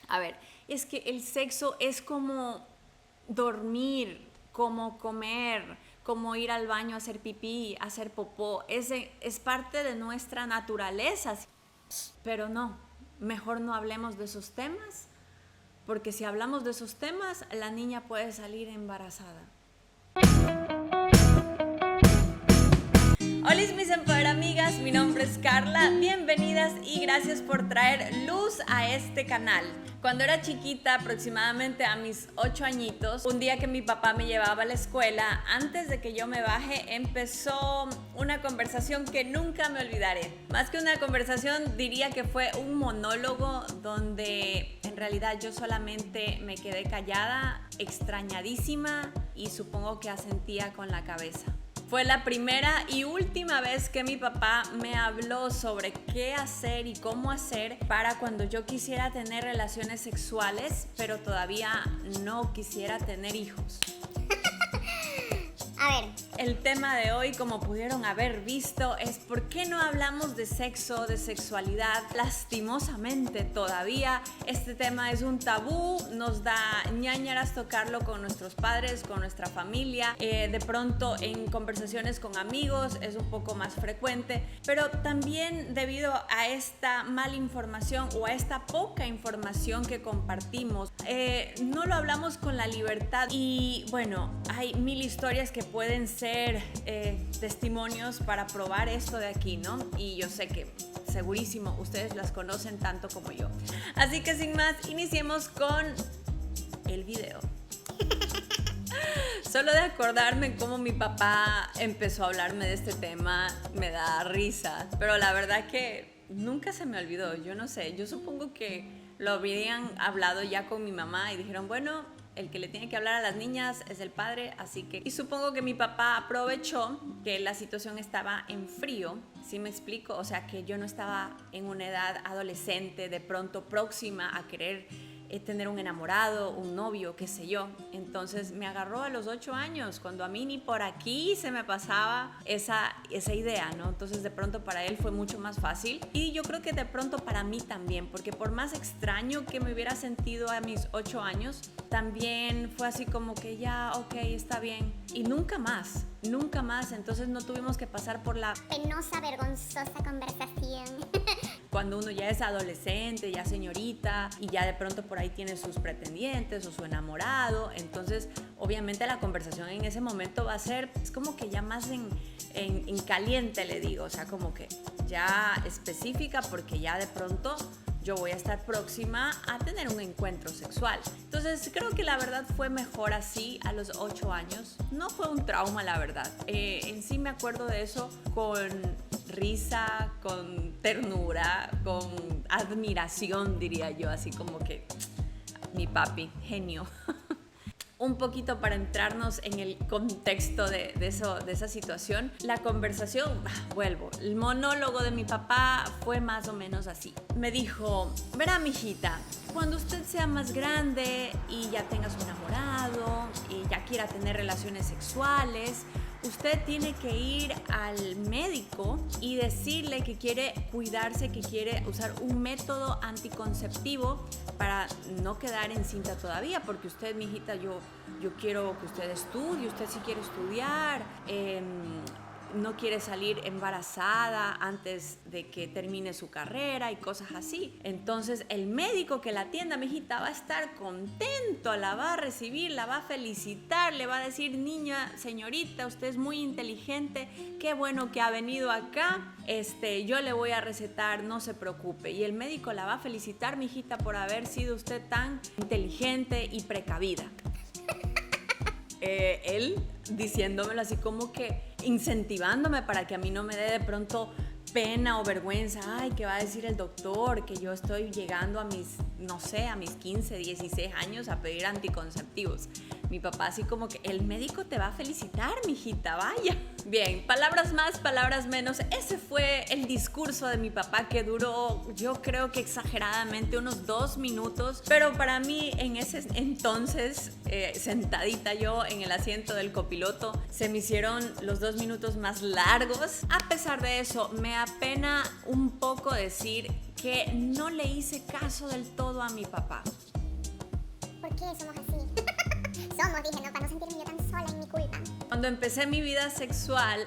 A ver, es que el sexo es como dormir, como comer, como ir al baño a hacer pipí, a hacer popó. Es parte de nuestra naturaleza. Pero no, mejor no hablemos de esos temas, porque si hablamos de esos temas, la niña puede salir embarazada. Hola mis amigas, mi nombre es Carla, bienvenidas y gracias por traer luz a este canal. Cuando era chiquita, aproximadamente a mis 8 añitos, un día que mi papá me llevaba a la escuela, antes de que yo me baje, empezó una conversación que nunca me olvidaré. Más que una conversación, diría que fue un monólogo donde en realidad yo solamente me quedé callada, extrañadísima y supongo que asentía con la cabeza. Fue la primera y última vez que mi papá me habló sobre qué hacer y cómo hacer para cuando yo quisiera tener relaciones sexuales, pero todavía no quisiera tener hijos. A ver, el tema de hoy, como pudieron haber visto, es ¿por qué no hablamos de sexo, de sexualidad? Lastimosamente todavía este tema es un tabú, nos da ñáñaras tocarlo con nuestros padres, con nuestra familia, de pronto en conversaciones con amigos es un poco más frecuente, pero también debido a esta mala información o a esta poca información que compartimos, no lo hablamos con la libertad y bueno, hay mil historias que pueden ser testimonios para probar esto de aquí, ¿no? Y yo sé que segurísimo ustedes las conocen tanto como yo. Así que sin más, iniciemos con el video. Solo de acordarme cómo mi papá empezó a hablarme de este tema me da risa, pero la verdad que nunca se me olvidó. Yo no sé, yo supongo que lo habrían hablado ya con mi mamá y dijeron, bueno, el que le tiene que hablar a las niñas es el padre, así que... Y supongo que mi papá aprovechó que la situación estaba en frío, ¿sí me explico? O sea, que yo no estaba en una edad adolescente, de pronto próxima a querer tener un enamorado, un novio, qué sé yo. Entonces me agarró a los 8 años, cuando a mí ni por aquí se me pasaba esa idea, ¿no? Entonces de pronto para él fue mucho más fácil y yo creo que de pronto para mí también, porque por más extraño que me hubiera sentido a mis 8 años, también fue así como que ya, ok, está bien. Y nunca más, entonces no tuvimos que pasar por la penosa, vergonzosa conversación. Cuando uno ya es adolescente, ya señorita y ya de pronto por ahí tiene sus pretendientes o su enamorado, entonces obviamente la conversación en ese momento va a ser, es como que ya más en caliente le digo, o sea, como que ya específica porque ya de pronto yo voy a estar próxima a tener un encuentro sexual. Entonces creo que la verdad fue mejor así a los 8 años. No fue un trauma, la verdad. En sí me acuerdo de eso con risa, con ternura, con admiración, diría yo, así como que mi papi, genio. Un poquito para entrarnos en el contexto de esa situación. La conversación, vuelvo, el monólogo de mi papá fue más o menos así. Me dijo, verá mijita, cuando usted sea más grande y ya tenga su enamorado y ya quiera tener relaciones sexuales, usted tiene que ir al médico y decirle que quiere cuidarse, que quiere usar un método anticonceptivo para no quedar encinta todavía, porque usted, mijita, yo quiero que usted estudie, usted sí quiere estudiar, no quiere salir embarazada antes de que termine su carrera y cosas así. Entonces el médico que la atienda, mijita, va a estar contento, la va a recibir, la va a felicitar, le va a decir, niña, señorita, usted es muy inteligente, qué bueno que ha venido acá, yo le voy a recetar, no se preocupe. Y el médico la va a felicitar, mijita, por haber sido usted tan inteligente y precavida. Él diciéndomelo así como que incentivándome para que a mí no me dé de pronto pena o vergüenza, ay, ¿qué va a decir el doctor? Que yo estoy llegando a mis, no sé, a mis 15, 16 años a pedir anticonceptivos. Mi papá así como que, el médico te va a felicitar, mijita, vaya. Bien, palabras más, palabras menos. Ese fue el discurso de mi papá que duró, yo creo que exageradamente, unos 2 minutos. Pero para mí, en ese entonces, sentadita yo en el asiento del copiloto, se me hicieron los 2 minutos más largos. A pesar de eso, me apena un poco decir que no le hice caso del todo a mi papá. ¿Por qué somos así? Somos, dije, no, para no sentirme yo tan sola en mi culpa. Cuando empecé mi vida sexual,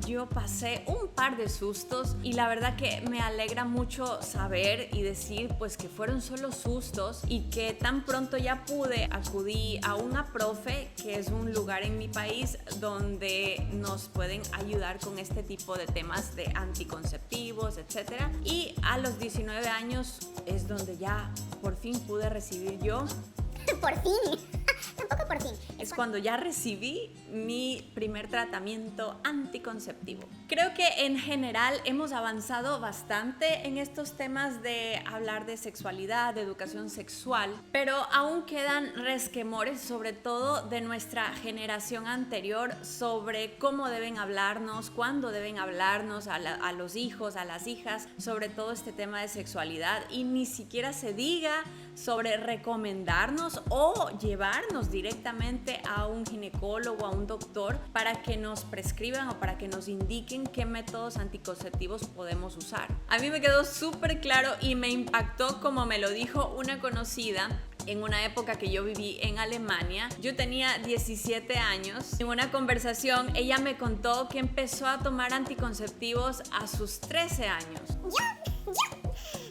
yo pasé un par de sustos y la verdad que me alegra mucho saber y decir pues que fueron solo sustos y que tan pronto ya pude acudí a una profe, que es un lugar en mi país donde nos pueden ayudar con este tipo de temas de anticonceptivos, etc. Y a los 19 años es donde ya por fin pude recibir yo. Por fin. Tampoco por fin. Es cuando ya recibí mi primer tratamiento anticonceptivo. Creo que en general hemos avanzado bastante en estos temas de hablar de sexualidad, de educación sexual, pero aún quedan resquemores, sobre todo de nuestra generación anterior, sobre cómo deben hablarnos, cuándo deben hablarnos a los hijos, a las hijas, sobre todo este tema de sexualidad, y ni siquiera se diga sobre recomendarnos o llevarnos directamente a un ginecólogo, a un doctor, para que nos prescriban o para que nos indiquen qué métodos anticonceptivos podemos usar. A mí me quedó súper claro y me impactó como me lo dijo una conocida. En una época que yo viví en Alemania, yo tenía 17 años. En una conversación, ella me contó que empezó a tomar anticonceptivos a sus 13 años.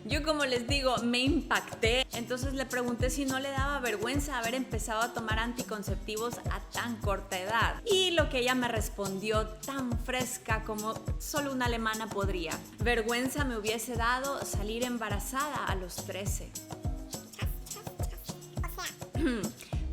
Yo, como les digo, me impacté. Entonces le pregunté si no le daba vergüenza haber empezado a tomar anticonceptivos a tan corta edad. Y lo que ella me respondió, tan fresca como solo una alemana podría: vergüenza me hubiese dado salir embarazada a los 13.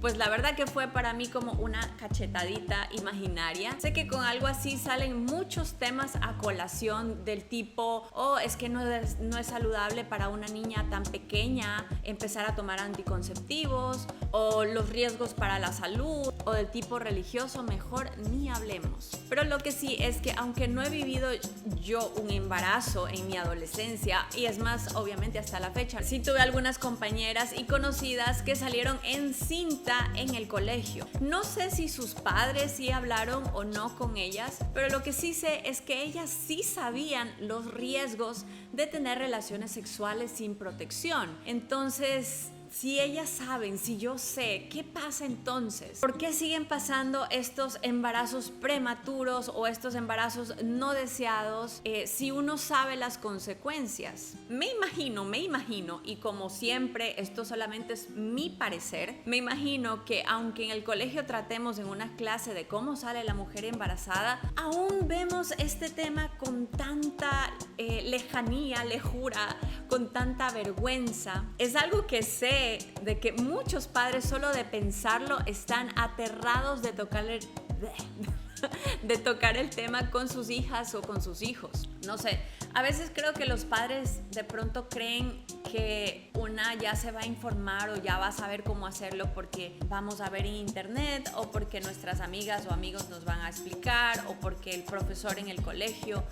Pues la verdad que fue para mí como una cachetadita imaginaria. Sé que con algo así salen muchos temas a colación del tipo, oh, es que no es saludable para una niña tan pequeña empezar a tomar anticonceptivos, o los riesgos para la salud, o del tipo religioso, mejor ni hablemos. Pero lo que sí es que aunque no he vivido yo un embarazo en mi adolescencia, y es más, obviamente hasta la fecha, sí tuve algunas compañeras y conocidas que salieron encinta en el colegio. No sé si sus padres sí hablaron o no con ellas, pero lo que sí sé es que ellas sí sabían los riesgos de tener relaciones sexuales sin protección. Entonces, si ellas saben, si yo sé, ¿qué pasa entonces? ¿Por qué siguen pasando estos embarazos prematuros o estos embarazos no deseados si uno sabe las consecuencias? Me imagino, y como siempre, esto solamente es mi parecer, me imagino que aunque en el colegio tratemos en una clase de cómo sale la mujer embarazada, aún vemos este tema con tanta lejanía, lejura, con tanta vergüenza. Es algo que sé de que muchos padres solo de pensarlo están aterrados de tocar el tema con sus hijas o con sus hijos. No sé, a veces creo que los padres de pronto creen que una ya se va a informar o ya va a saber cómo hacerlo porque vamos a ver en internet, o porque nuestras amigas o amigos nos van a explicar, o porque el profesor en el colegio.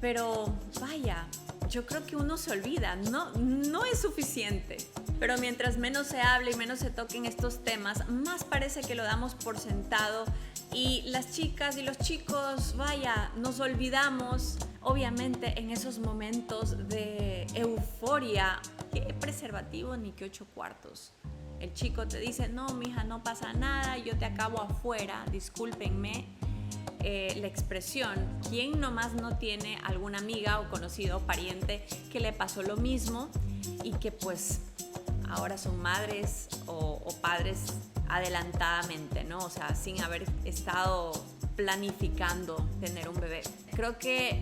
Pero vaya, yo creo que uno se olvida, no es suficiente. Pero mientras menos se hable y menos se toquen estos temas, más parece que lo damos por sentado, y las chicas y los chicos, vaya, nos olvidamos, obviamente, en esos momentos de euforia. ¿Qué preservativo ni qué 8 cuartos? El chico te dice, no, mija, no pasa nada, yo te acabo afuera, discúlpenme la expresión. ¿Quién nomás no tiene alguna amiga o conocido o pariente que le pasó lo mismo y que pues ahora son madres o padres adelantadamente, ¿no? O sea, sin haber estado planificando tener un bebé. Creo que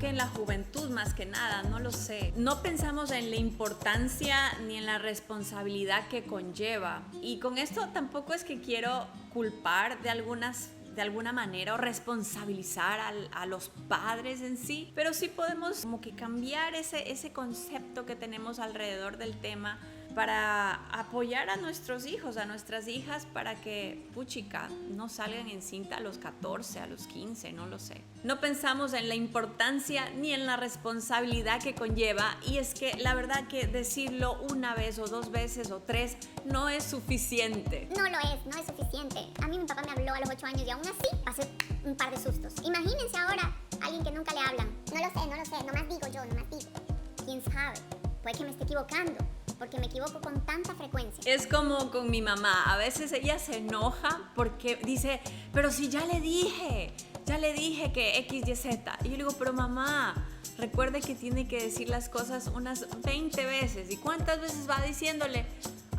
en la juventud, más que nada, no lo sé, no pensamos en la importancia ni en la responsabilidad que conlleva. Y con esto tampoco es que quiero culpar de alguna manera o responsabilizar a los padres en sí, pero sí podemos como que cambiar ese concepto que tenemos alrededor del tema para apoyar a nuestros hijos, a nuestras hijas, para que, puchica, no salgan en cinta a los 14, a los 15, no lo sé. No pensamos en la importancia ni en la responsabilidad que conlleva, y es que la verdad que decirlo una vez o 2 veces o 3 no es suficiente. No es suficiente. A mí mi papá me habló a los 8 años y aún así pasé un par de sustos. Imagínense ahora alguien que nunca le hablan. No lo sé, nomás digo yo, nomás digo. ¿Quién sabe? Puede que me esté equivocando, porque me equivoco con tanta frecuencia. Es como con mi mamá, a veces ella se enoja porque dice, pero si ya le dije que X, Y, Z. Y yo le digo, pero mamá, recuerde que tiene que decir las cosas unas 20 veces. ¿Y cuántas veces va diciéndole?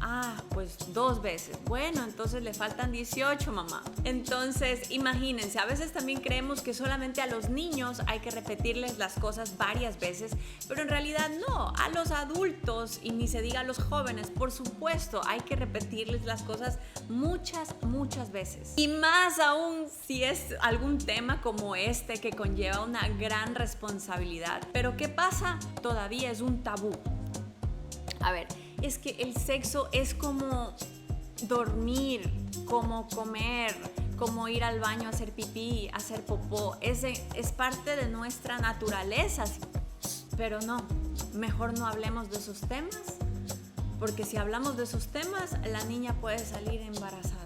Ah, pues 2 veces. Bueno, entonces le faltan 18, mamá. Entonces, imagínense, a veces también creemos que solamente a los niños hay que repetirles las cosas varias veces, pero en realidad no. A los adultos, y ni se diga a los jóvenes, por supuesto, hay que repetirles las cosas muchas veces. Y más aún si es algún tema como este que conlleva una gran responsabilidad. Pero ¿qué pasa? Todavía es un tabú. A ver, es que el sexo es como dormir, como comer, como ir al baño a hacer pipí, a hacer popó. Es parte de nuestra naturaleza. Pero no, mejor no hablemos de esos temas, porque si hablamos de esos temas, la niña puede salir embarazada.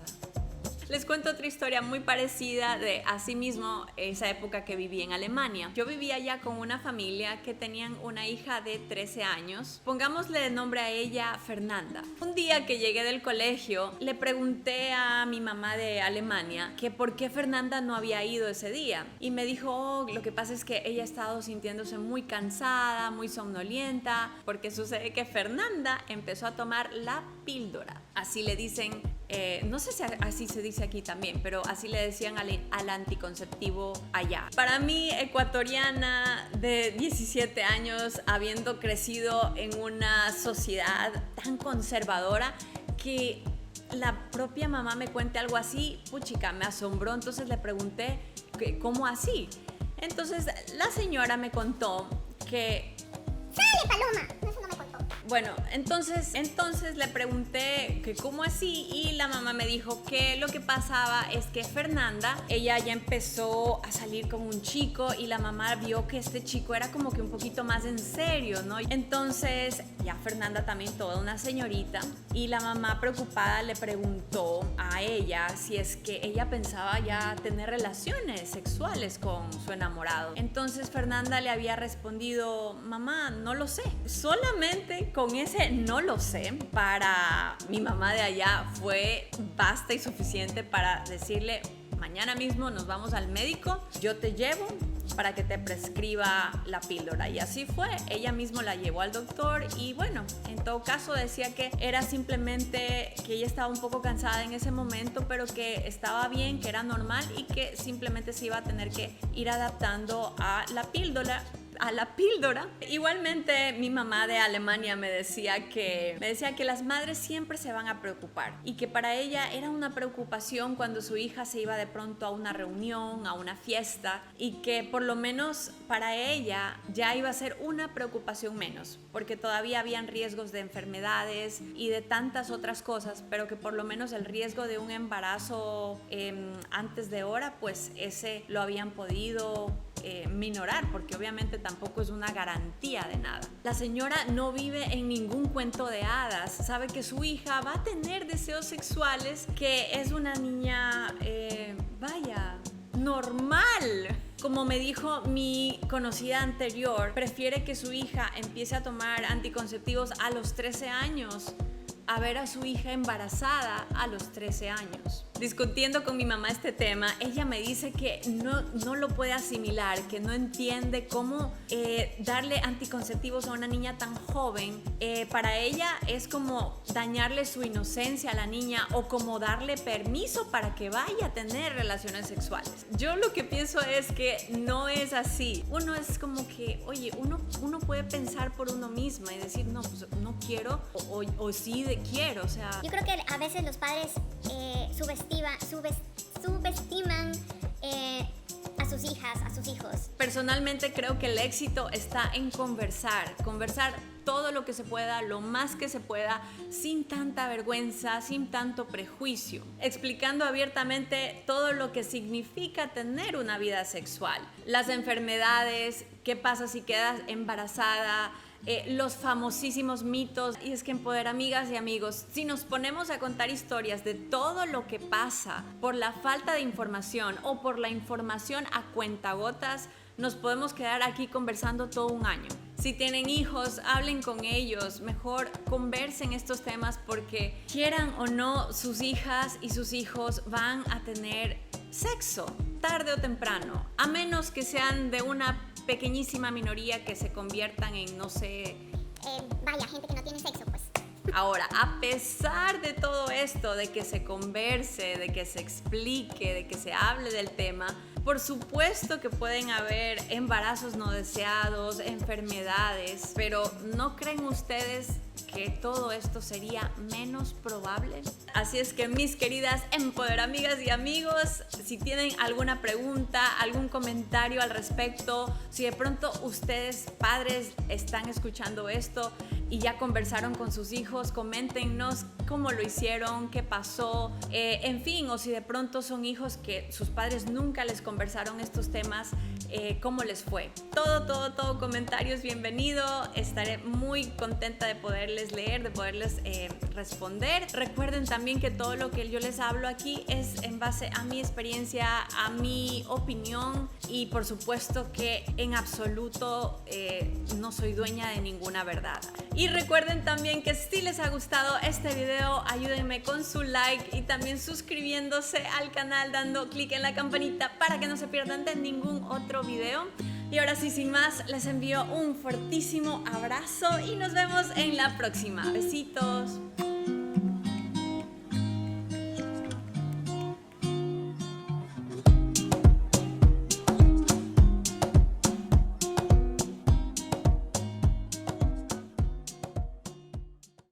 Les cuento otra historia muy parecida de asimismo esa época que viví en Alemania. Yo vivía allá con una familia que tenían una hija de 13 años. Pongámosle de nombre a ella Fernanda. Un día que llegué del colegio, le pregunté a mi mamá de Alemania que por qué Fernanda no había ido ese día. Y me dijo, oh, lo que pasa es que ella ha estado sintiéndose muy cansada, muy somnolienta, porque sucede que Fernanda empezó a tomar la píldora. Así le dicen, no sé si así se dice aquí también, pero así le decían al anticonceptivo allá. Para mí, ecuatoriana de 17 años, habiendo crecido en una sociedad tan conservadora, que la propia mamá me cuente algo así, puchica, me asombró. Entonces le pregunté, ¿cómo así? Entonces la señora me contó que... ¡Sale, Paloma! Eso no me contó. Bueno, entonces le pregunté que cómo así, y la mamá me dijo que lo que pasaba es que Fernanda, ella ya empezó a salir con un chico y la mamá vio que este chico era como que un poquito más en serio, ¿no? Entonces ya Fernanda también toda una señorita, y la mamá preocupada le preguntó a ella si es que ella pensaba ya tener relaciones sexuales con su enamorado. Entonces Fernanda le había respondido, mamá, no lo sé. Solamente con ese no lo sé, para mi mamá de allá fue basta y suficiente para decirle, mañana mismo nos vamos al médico, yo te llevo para que te prescriba la píldora. Y así fue, ella misma la llevó al doctor, y bueno, en todo caso decía que era simplemente que ella estaba un poco cansada en ese momento, pero que estaba bien, que era normal y que simplemente se iba a tener que ir adaptando a la píldora. Igualmente mi mamá de Alemania me decía que las madres siempre se van a preocupar, y que para ella era una preocupación cuando su hija se iba de pronto a una reunión, a una fiesta, y que por lo menos para ella ya iba a ser una preocupación menos, porque todavía habían riesgos de enfermedades y de tantas otras cosas, pero que por lo menos el riesgo de un embarazo antes de hora, pues ese lo habían podido minorar, porque obviamente tampoco es una garantía de nada. La señora no vive en ningún cuento de hadas, sabe que su hija va a tener deseos sexuales, que es una niña, normal. Como me dijo mi conocida anterior, prefiere que su hija empiece a tomar anticonceptivos a los 13 años a ver a su hija embarazada a los 13 años. Discutiendo con mi mamá este tema, ella me dice que no lo puede asimilar, que no entiende cómo darle anticonceptivos a una niña tan joven. Para ella es como dañarle su inocencia a la niña, o como darle permiso para que vaya a tener relaciones sexuales. Yo lo que pienso es que no es así. Uno es como que, oye, uno puede pensar por uno misma y decir, no, pues no quiero, o sí quiero, o sea... Yo creo que a veces los padres subestiman a sus hijas, a sus hijos. Personalmente creo que el éxito está en conversar todo lo que se pueda, lo más que se pueda, sin tanta vergüenza, sin tanto prejuicio, explicando abiertamente todo lo que significa tener una vida sexual, las enfermedades, qué pasa si quedas embarazada, los famosísimos mitos. Y es que amigas y amigos, si nos ponemos a contar historias de todo lo que pasa por la falta de información o por la información a cuentagotas, nos podemos quedar aquí conversando todo un año. Si tienen hijos, hablen con ellos, mejor conversen estos temas porque quieran o no, sus hijas y sus hijos van a tener sexo tarde o temprano, a menos que sean de una pequeñísima minoría que se conviertan en, no sé... vaya, gente que no tiene sexo, pues. Ahora, a pesar de todo esto, de que se converse, de que se explique, de que se hable del tema, por supuesto que pueden haber embarazos no deseados, enfermedades, pero ¿no creen ustedes que todo esto sería menos probable? Así es que, mis queridas empoderamigas y amigos, si tienen alguna pregunta, algún comentario al respecto, si de pronto ustedes, padres, están escuchando esto y ya conversaron con sus hijos, coméntenos cómo lo hicieron, qué pasó, en fin, o si de pronto son hijos que sus padres nunca les conversaron estos temas, cómo les fue. Todo comentario es bienvenido. Estaré muy contenta de poderles leer, de poderles responder. Recuerden también que todo lo que yo les hablo aquí es en base a mi experiencia, a mi opinión, y por supuesto que en absoluto no soy dueña de ninguna verdad. Y recuerden también que si les ha gustado este video, ayúdenme con su like y también suscribiéndose al canal, dando clic en la campanita para que no se pierdan de ningún otro video. Y ahora sí, sin más, les envío un fuertísimo abrazo y nos vemos en la próxima. Besitos.